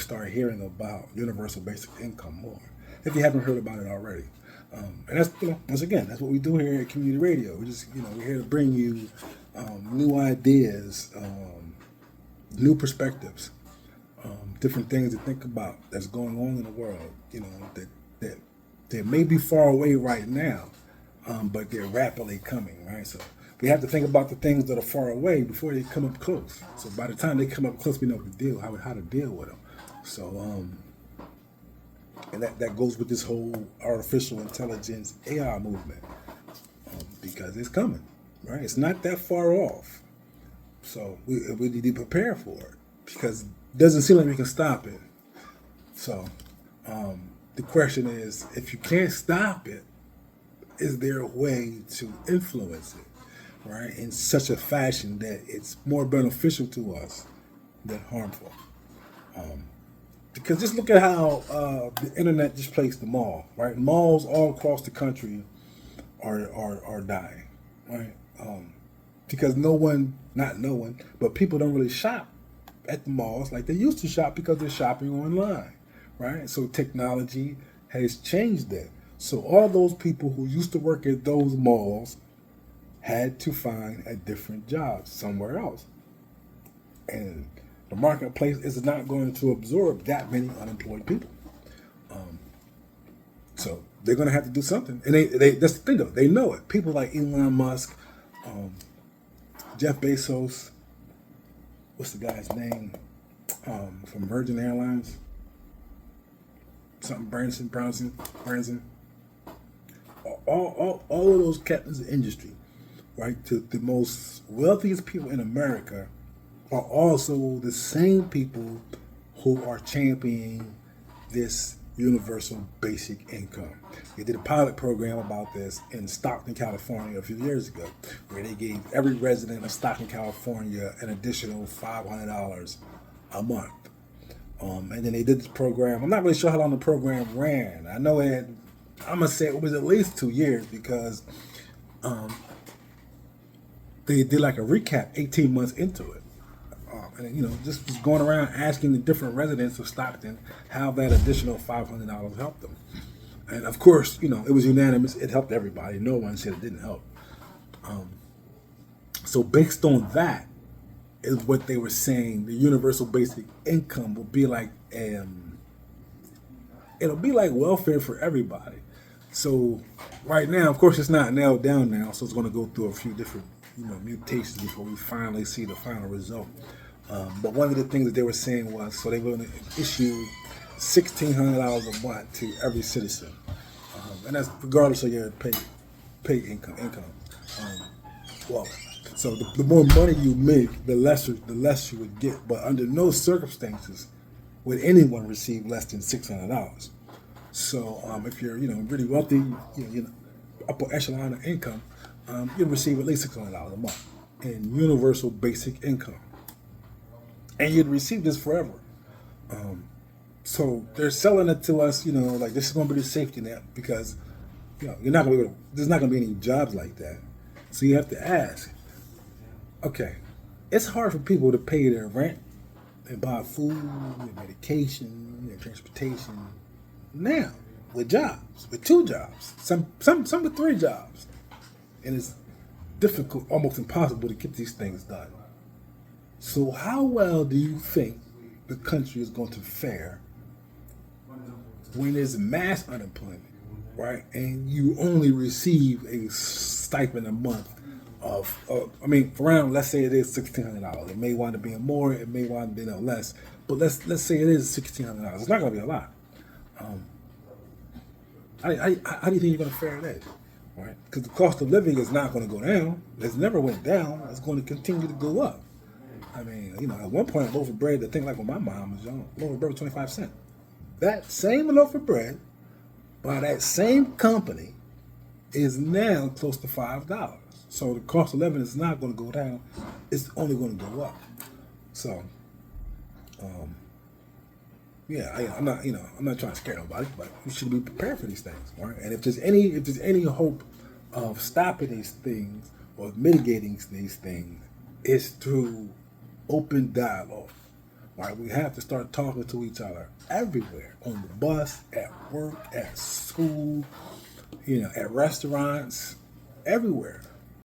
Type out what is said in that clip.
start hearing about universal basic income more, if you haven't heard about it already. And that's, once again, that's what we do here at Community Radio. We just, we're here to bring you new ideas, new perspectives, different things to think about that's going on in the world. That they may be far away right now, but they're rapidly coming. Right, so we have to think about the things that are far away before they come up close. So by the time they come up close, we know how to deal with them. So and that goes with this whole artificial intelligence AI movement, because it's coming, right? It's not that far off. So we need to prepare for it, because it doesn't seem like we can stop it. So the question is, if you can't stop it, is there a way to influence it, right, in such a fashion that it's more beneficial to us than harmful? Because just look at how the internet displaced the mall, right? Malls all across the country are dying, right? Because not no one, but people don't really shop at the malls like they used to shop, because they're shopping online, right? So technology has changed that. So all those people who used to work at those malls had to find a different job somewhere else. And the marketplace is not going to absorb that many unemployed people. So they're going to have to do something. And they that's the thing, though. They know it. People like Elon Musk, Jeff Bezos, what's the guy's name from Virgin Airlines? Something Branson. All of those captains of industry, right, to the most wealthiest people in America, are also the same people who are championing this universal basic income. They did a pilot program about this in Stockton, California a few years ago, where they gave every resident of Stockton, California an additional $500 a month. And then they did this program. I'm not really sure how long the program ran. I know I'm going to say it was at least 2 years, because they did like a recap 18 months into it. And just was going around asking the different residents of Stockton how that additional $500 helped them. And of course, it was unanimous. It helped everybody. No one said it didn't help. So based on that is what they were saying. The universal basic income will be like, it'll be like welfare for everybody. So right now, of course, it's not nailed down now. So it's going to go through a few different, mutations before we finally see the final result. But one of the things that they were saying was, so they were going to issue $1,600 a month to every citizen, and that's regardless of your pay income. So the more money you make, the less you would get. But under no circumstances would anyone receive less than $600. So if you're really wealthy, upper echelon of income, you'll receive at least $600 a month in universal basic income. And you'd receive this forever. So they're selling it to us, like this is going to be the safety net, because, you're not going to there's not going to be any jobs like that. So you have to ask, okay, it's hard for people to pay their rent and buy food and medication and transportation now with jobs, with 2 jobs, some with 3 jobs. And it's difficult, almost impossible to get these things done. So how well do you think the country is going to fare when there's mass unemployment, right? And you only receive a stipend a month of around, let's say it is $1,600. It may wind up being more, it may wind up being less, but let's say it is $1,600. It's not going to be a lot. How do you think you're going to fare that? Right? Because the cost of living is not going to go down. It's never went down. It's going to continue to go up. At one point, a loaf of bread, the thing like when my mom was young, a loaf of bread was 25 cents. That same loaf of bread by that same company is now close to $5. So the cost of living is not going to go down. It's only going to go up. So, I'm not trying to scare nobody, but we should be prepared for these things, right? And if there's any hope of stopping these things or mitigating these things, it's through open dialogue, Like, we have to start talking to each other everywhere, on the bus, at work, at school, at restaurants, everywhere.